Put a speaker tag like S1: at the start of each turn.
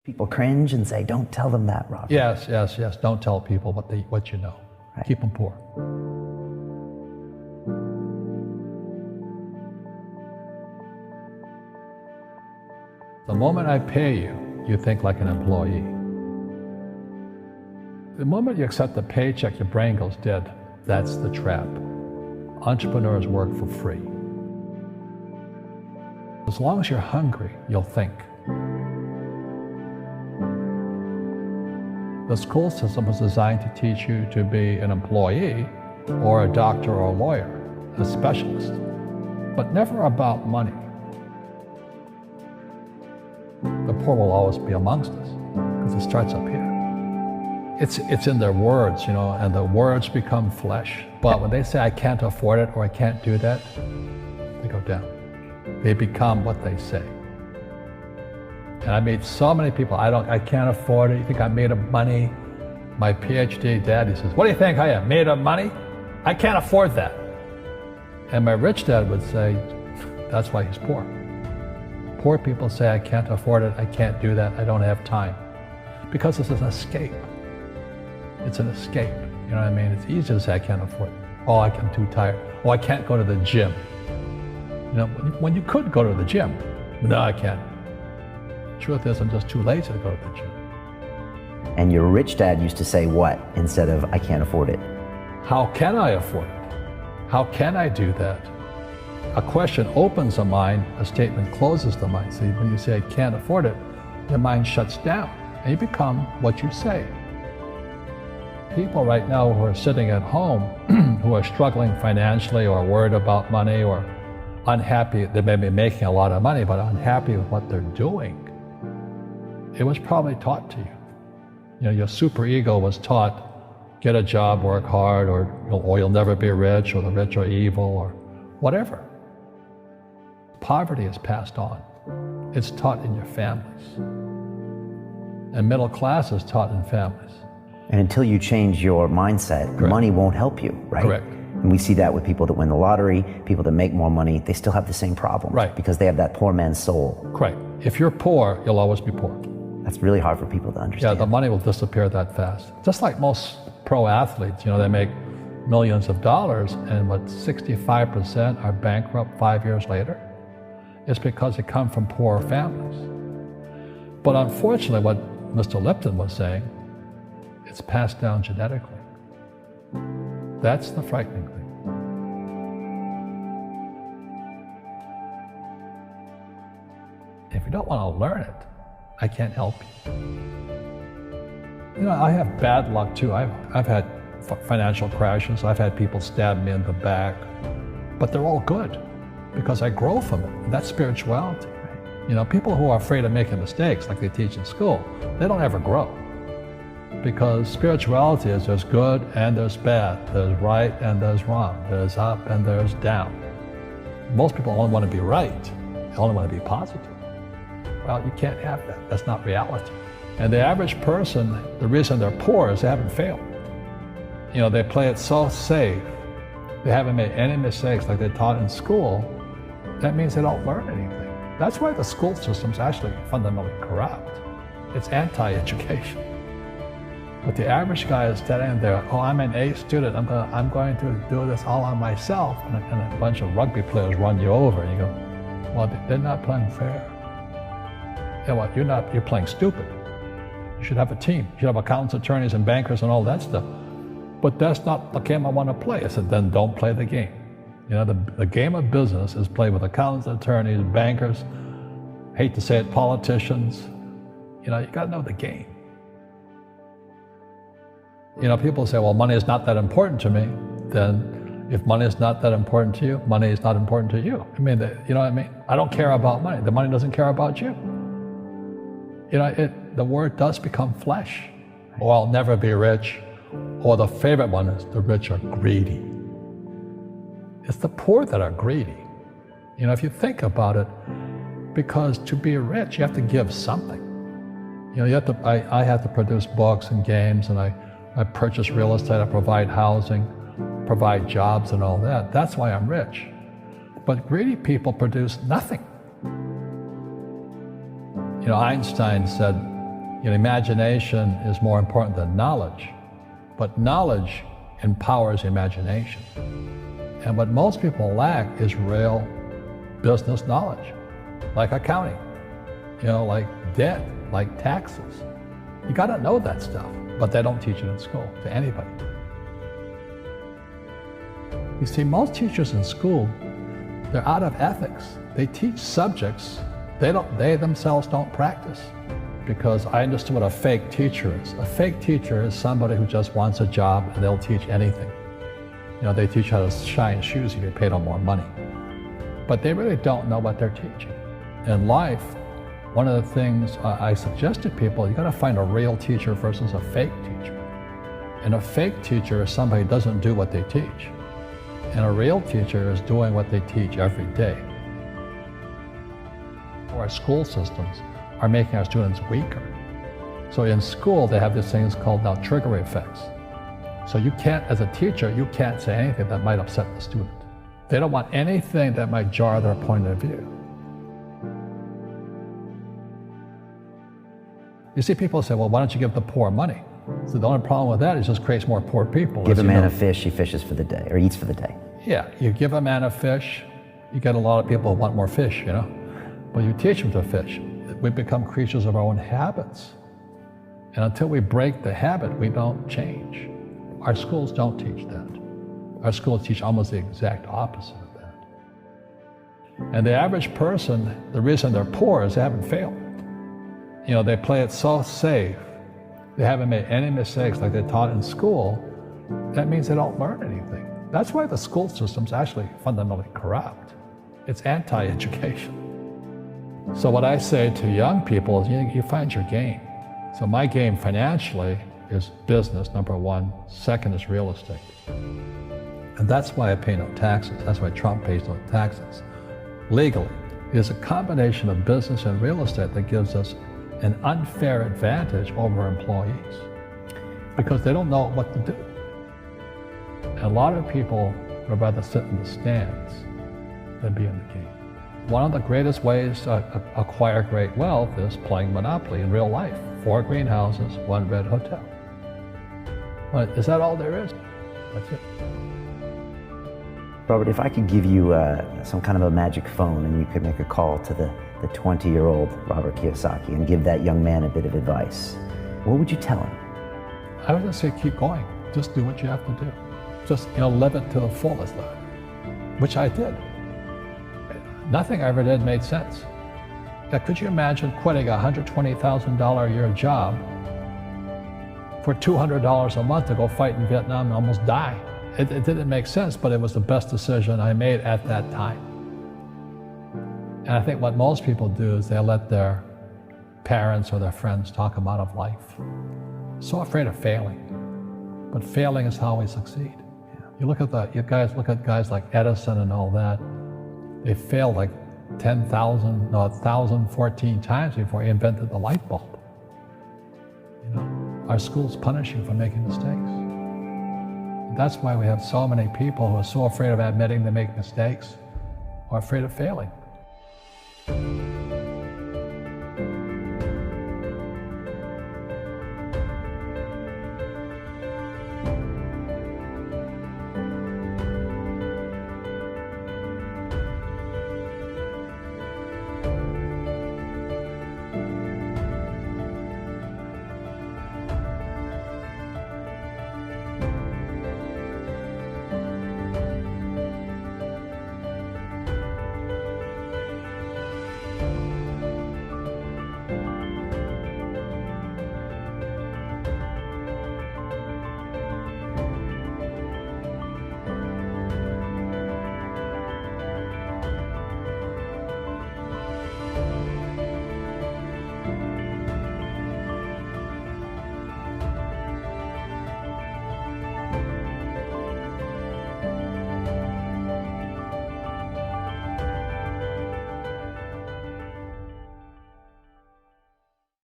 S1: People cringe and say, don't tell them that, Robert.
S2: Yes. Don't tell people what you know.
S1: Right.
S2: Keep them poor. The moment I pay you, you think like an employee. The moment you accept the paycheck, your brain goes dead. That's the trap. Entrepreneurs work for free. As long as you're hungry, you'll think. The school system was designed to teach you to be an employee or a doctor or a lawyer, a specialist, but never about money. The poor will always be amongst us because it starts up here. It's in their words, and the words become flesh. But when they say, I can't afford it or I can't do that, they go down. They become what they say. And I meet so many people, I can't afford it. You think I'm made of money? My PhD dad, he says, what do you think I am, made of money? I can't afford that. And my rich dad would say, that's why he's poor. Poor people say, I can't afford it, I can't do that, I don't have time. Because it's an escape. It's an escape, you know what I mean? It's easy to say, I can't afford it. Oh, I'm too tired. Oh, I can't go to the gym. When you could go to the gym. No, I can't. Truth is, I'm just too lazy to go to the gym.
S1: And your rich dad used to say what instead of, I can't afford it?
S2: How can I afford it? How can I do that? A question opens the mind, a statement closes the mind. See, when you say, I can't afford it, your mind shuts down, and you become what you say. People right now who are sitting at home, who are struggling financially or worried about money or unhappy, they may be making a lot of money, but unhappy with what they're doing. It was probably taught to you. Your superego was taught, get a job, work hard, or you'll never be rich, or the rich are evil, or whatever. Poverty is passed on. It's taught in your families. And middle class is taught in families.
S1: And until you change your mindset,
S2: Correct.
S1: Money won't help you, right?
S2: Correct.
S1: And we see that with people that win the lottery, people that make more money, they still have the same problems.
S2: Right.
S1: Because they have that poor man's soul.
S2: Correct. If you're poor, you'll always be poor.
S1: That's really hard for people to
S2: Yeah,
S1: understand.
S2: the money will disappear that fast. Just like most pro athletes, they make millions of dollars, and 65% are bankrupt 5 years later. It's because they come from poor families. But unfortunately, what Mr. Lipton was saying, it's passed down genetically. That's the frightening thing. If you don't want to learn it, I can't help you. I have bad luck too. I've had financial crashes. I've had people stab me in the back, but they're all good because I grow from it. And that's spirituality. People who are afraid of making mistakes, like they teach in school, they don't ever grow. Because spirituality is there's good and there's bad, there's right and there's wrong, there's up and there's down. Most people only want to be right, they only want to be positive. Well, you can't have that, that's not reality. And the average person, the reason they're poor is they haven't failed. They play it so safe, they haven't made any mistakes like they taught in school. That means they don't learn anything. That's why the school system's actually fundamentally corrupt. It's anti-education. But the average guy is standing there, oh, I'm an A student, I'm going to do this all on myself. And a bunch of rugby players run you over, and you go, well, they're not playing fair. You're playing stupid. You should have a team. You should have accountants, attorneys, and bankers, and all that stuff. But that's not the game I want to play. I said, then don't play the game. The game of business is played with accountants, attorneys, bankers, hate to say it, politicians. You got to know the game. People say, well, money is not that important to me. Then if money is not that important to you, money is not important to you. You know what I mean? I don't care about money. The money doesn't care about you. The word does become flesh. Or I'll never be rich. Or the favorite one is the rich are greedy. It's the poor that are greedy. If you think about it, because to be rich, you have to give something. I have to produce books and games, and I purchase real estate, I provide housing, provide jobs and all that. That's why I'm rich. But greedy people produce nothing. Einstein said, Imagination is more important than knowledge, but knowledge empowers imagination. And what most people lack is real business knowledge, like accounting, like debt, like taxes. You gotta know that stuff, but they don't teach it in school to anybody. You see, most teachers in school, they're out of ethics. They teach subjects they themselves don't practice. Because I understood what a fake teacher is. A fake teacher is somebody who just wants a job and they'll teach anything. They teach how to shine shoes if you pay them more money. But they really don't know what they're teaching. In life, one of the things I suggest to people, you gotta find a real teacher versus a fake teacher. And a fake teacher is somebody who doesn't do what they teach. And a real teacher is doing what they teach every day. Our school systems are making our students weaker. So in school, they have these things called now trigger effects. So you can't, as a teacher, you can't say anything that might upset the student. They don't want anything that might jar their point of view. You see people say, well, why don't you give the poor money? So the only problem with that is it just creates more poor people.
S1: Give a man a fish, he fishes for the day, or eats for the day.
S2: Yeah, you give a man a fish, you get a lot of people who want more fish, But you teach them to fish. We become creatures of our own habits. And until we break the habit, we don't change. Our schools don't teach that. Our schools teach almost the exact opposite of that. And the average person, the reason they're poor is they haven't failed. They play it so safe. They haven't made any mistakes like they taught in school. That means they don't learn anything. That's why the school system's actually fundamentally corrupt. It's anti-education. So what I say to young people is you find your game. So my game financially is business, number one. Second is real estate. And that's why I pay no taxes. That's why Trump pays no taxes. Legally, it's a combination of business and real estate that gives us an unfair advantage over employees because they don't know what to do. And a lot of people would rather sit in the stands than be in the game. One of the greatest ways to acquire great wealth is playing Monopoly in real life. 4 greenhouses, 1 red hotel. But is that all there is? That's it.
S1: Robert, if I could give you some kind of a magic phone and you could make a call to the 20-year-old Robert Kiyosaki and give that young man a bit of advice, what would you tell him?
S2: I would just say keep going. Just do what you have to do. Just live it to the fullest, which I did. Nothing I ever did made sense. Now, could you imagine quitting a $120,000 a year job for $200 a month to go fight in Vietnam and almost die? It didn't make sense, but it was the best decision I made at that time. And I think what most people do is they let their parents or their friends talk them out of life. So afraid of failing. But failing is how we succeed. You look at guys like Edison and all that. They failed like 1,014 times before he invented the light bulb. Our schools punish you for making mistakes. That's why we have so many people who are so afraid of admitting they make mistakes or afraid of failing.